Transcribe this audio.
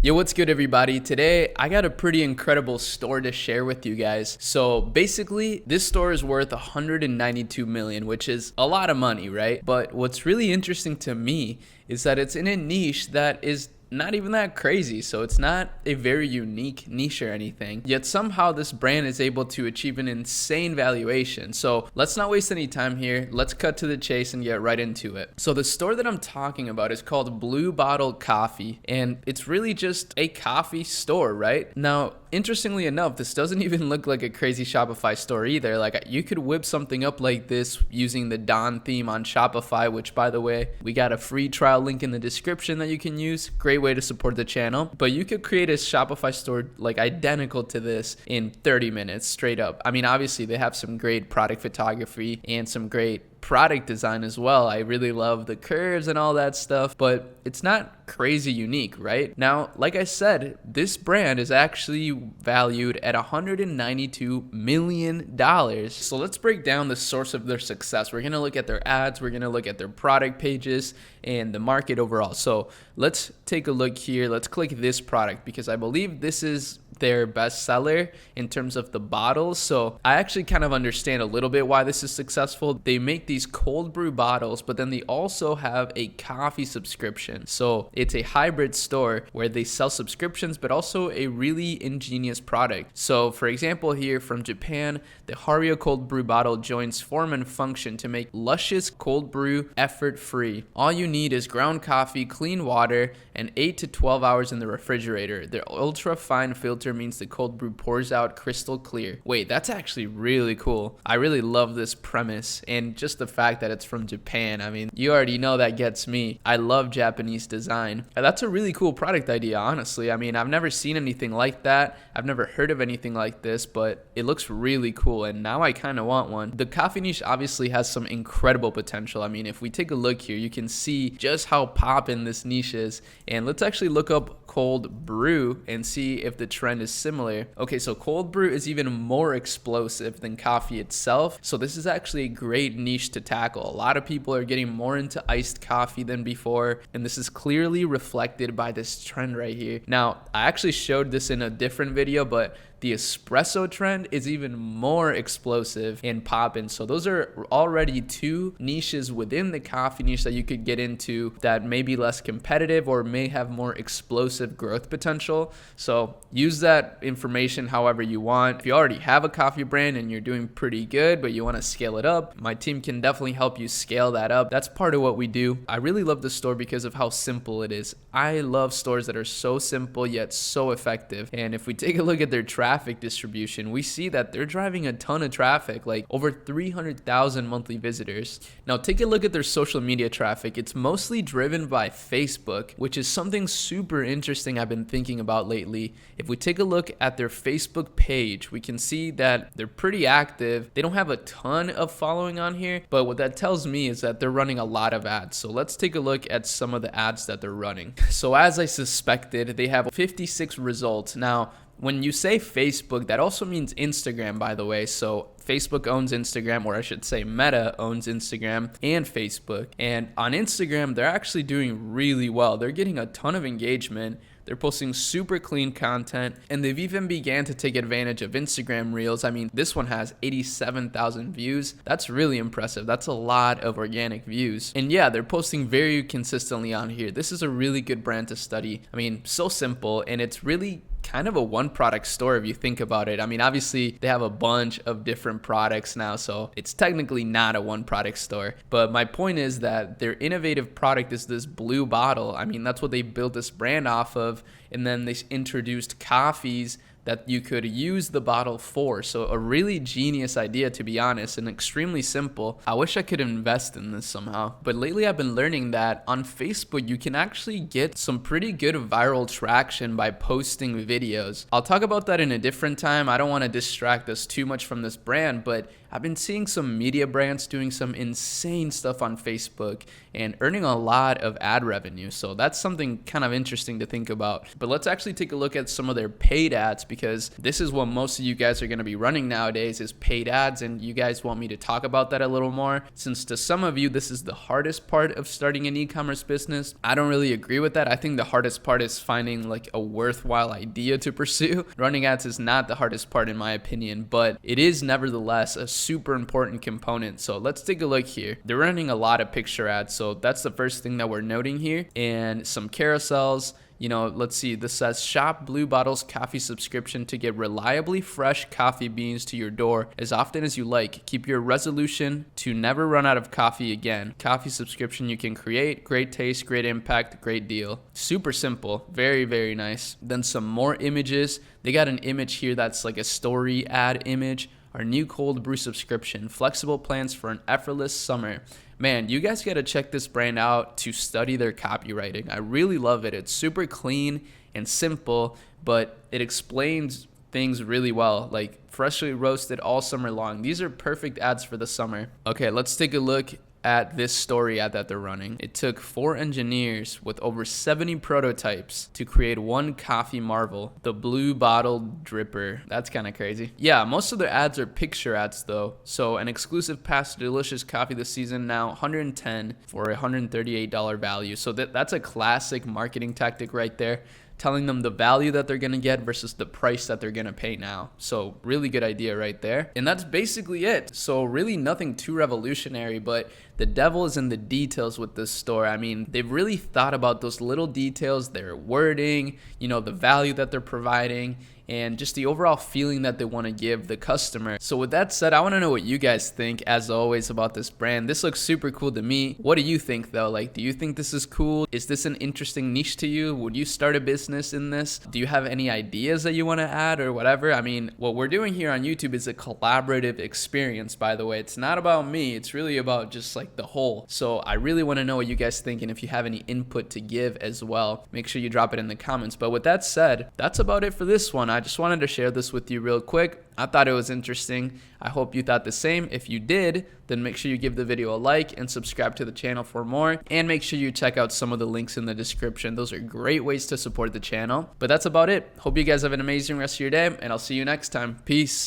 Yo, what's good everybody? Today I got a pretty incredible store to share with you guys. So basically this store is worth 192 million, which is a lot of money, right? But what's really interesting to me is that it's in a niche that is not even that crazy, so it's not a very unique niche or anything, yet somehow this brand is able to achieve an insane valuation. So let's not waste any time here, let's cut to the chase and get right into it. So the store that I'm talking about is called Blue Bottle Coffee, and it's really just a coffee store, right? Now interestingly enough, this doesn't even look like a crazy Shopify store either. Like, you could whip something up like this using the Dawn theme on Shopify, which by the way, we got a free trial link in the description that you can use. Great way to support the channel. But you could create a Shopify store like identical to this in 30 minutes straight up. I mean, obviously they have some great product photography and some great product design as well. I really love the curves and all that stuff, but it's not crazy unique, right? Now, like I said, this brand is actually valued at $192 million. So let's break down the source of their success. We're gonna look at their ads, we're gonna look at their product pages and the market overall. So let's take a look here. Let's click this product because I believe this is their best seller in terms of the bottles. So I actually kind of understand a little bit why this is successful. They make these cold brew bottles, but then they also have a coffee subscription. So it's a hybrid store where they sell subscriptions, but also a really ingenious product. So for example, here from Japan, the Hario cold brew bottle joins form and function to make luscious cold brew effort-free. All you need is ground coffee, clean water, and 8 to 12 hours in the refrigerator. Their ultra fine filter means the cold brew pours out crystal clear. Wait, that's actually really cool. I really love this premise and just the fact that it's from Japan. I mean, you already know that gets me. I love Japanese design. And that's a really cool product idea, honestly. I mean, I've never seen anything like that. I've never heard of anything like this, but it looks really cool and now I kind of want one. The coffee niche obviously has some incredible potential. I mean, if we take a look here, you can see just how poppin' this niche is. And let's actually look up cold brew and see if the trend is similar. Okay, so cold brew is even more explosive than coffee itself. So this is actually a great niche to tackle. A lot of people are getting more into iced coffee than before, and this is clearly reflected by this trend right here. Now, I actually showed this in a different video, but the espresso trend is even more explosive and poppin'. So those are already two niches within the coffee niche that you could get into that may be less competitive or may have more explosive growth potential. So use that information however you want. If you already have a coffee brand and you're doing pretty good, but you want to scale it up, my team can definitely help you scale that up. That's part of what we do. I really love the store because of how simple it is. I love stores that are so simple yet so effective. And if we take a look at their traffic distribution, we see that they're driving a ton of traffic, like over 300,000 monthly visitors. Now take a look at their social media traffic. It's mostly driven by Facebook, which is something super interesting I've been thinking about lately. If we take a look at their Facebook page, we can see that they're pretty active. They don't have a ton of following on here, but what that tells me is that they're running a lot of ads. So let's take a look at some of the ads that they're running. So as I suspected, they have 56 results. Now, when you say Facebook, that also means Instagram, by the way. So Facebook owns Instagram, or I should say Meta owns Instagram and Facebook. And on Instagram, they're actually doing really well. They're getting a ton of engagement. They're posting super clean content, and they've even began to take advantage of Instagram Reels. I mean, this one has 87,000 views. That's really impressive. That's a lot of organic views. And yeah, they're posting very consistently on here. This is a really good brand to study. I mean, so simple, and it's really kind of a one product store if you think about it. I mean, obviously they have a bunch of different products now, so it's technically not a one product store. But my point is that their innovative product is this blue bottle. I mean, that's what they built this brand off of. And then they introduced coffees that you could use the bottle for. So a really genius idea, to be honest, and extremely simple. I wish I could invest in this somehow. But lately I've been learning that on Facebook, you can actually get some pretty good viral traction by posting videos. I'll talk about that in a different time. I don't want to distract us too much from this brand, but I've been seeing some media brands doing some insane stuff on Facebook and earning a lot of ad revenue. So that's something kind of interesting to think about. But let's actually take a look at some of their paid ads, because this is what most of you guys are going to be running nowadays is paid ads, and you guys want me to talk about that a little more, since to some of you this is the hardest part of starting an e-commerce business. I don't really agree with that. I think the hardest part is finding like a worthwhile idea to pursue. Running ads is not the hardest part in my opinion, but it is nevertheless a super important component. So let's take a look here. They're running a lot of picture ads, so that's the first thing that we're noting here, and some carousels. You know, let's see, this says shop Blue Bottle's coffee subscription to get reliably fresh coffee beans to your door as often as you like. Keep your resolution to never run out of coffee again. Coffee subscription you can create. Great taste, great impact, great deal. Super simple. Very, very nice. Then some more images. They got an image here that's like a story ad image. Our new cold brew subscription. Flexible plans for an effortless summer. Man, you guys got to check this brand out to study their copywriting. I really love it. It's super clean and simple, but it explains things really well, like freshly roasted all summer long. These are perfect ads for the summer. Okay, let's take a look at this story ad that they're running. It took 4 engineers with over 70 prototypes to create one coffee marvel, the Blue Bottle Dripper. That's kind of crazy. Yeah, most of their ads are picture ads though. So an exclusive pass to delicious coffee this season, now $110 for a $138 value. So that's a classic marketing tactic right there, telling them the value that they're going to get versus the price that they're going to pay now. So really good idea right there. And that's basically it. So really nothing too revolutionary, but the devil is in the details with this store. I mean, they've really thought about those little details, their wording, you know, the value that they're providing, and just the overall feeling that they want to give the customer. So with that said, I want to know what you guys think, as always, about this brand. This looks super cool to me. What do you think though? Like, do you think this is cool? Is this an interesting niche to you? Would you start a business in this? Do you have any ideas that you want to add or whatever? I mean, what we're doing here on YouTube is a collaborative experience, by the way. It's not about me. It's really about just like the whole. So I really want to know what you guys think, and if you have any input to give as well, make sure you drop it in the comments. But with that said, that's about it for this one. I just wanted to share this with you real quick. I thought it was interesting. I hope you thought the same. If you did, then make sure you give the video a like and subscribe to the channel for more. And make sure you check out some of the links in the description. Those are great ways to support the channel. But that's about it. Hope you guys have an amazing rest of your day, and I'll see you next time. Peace.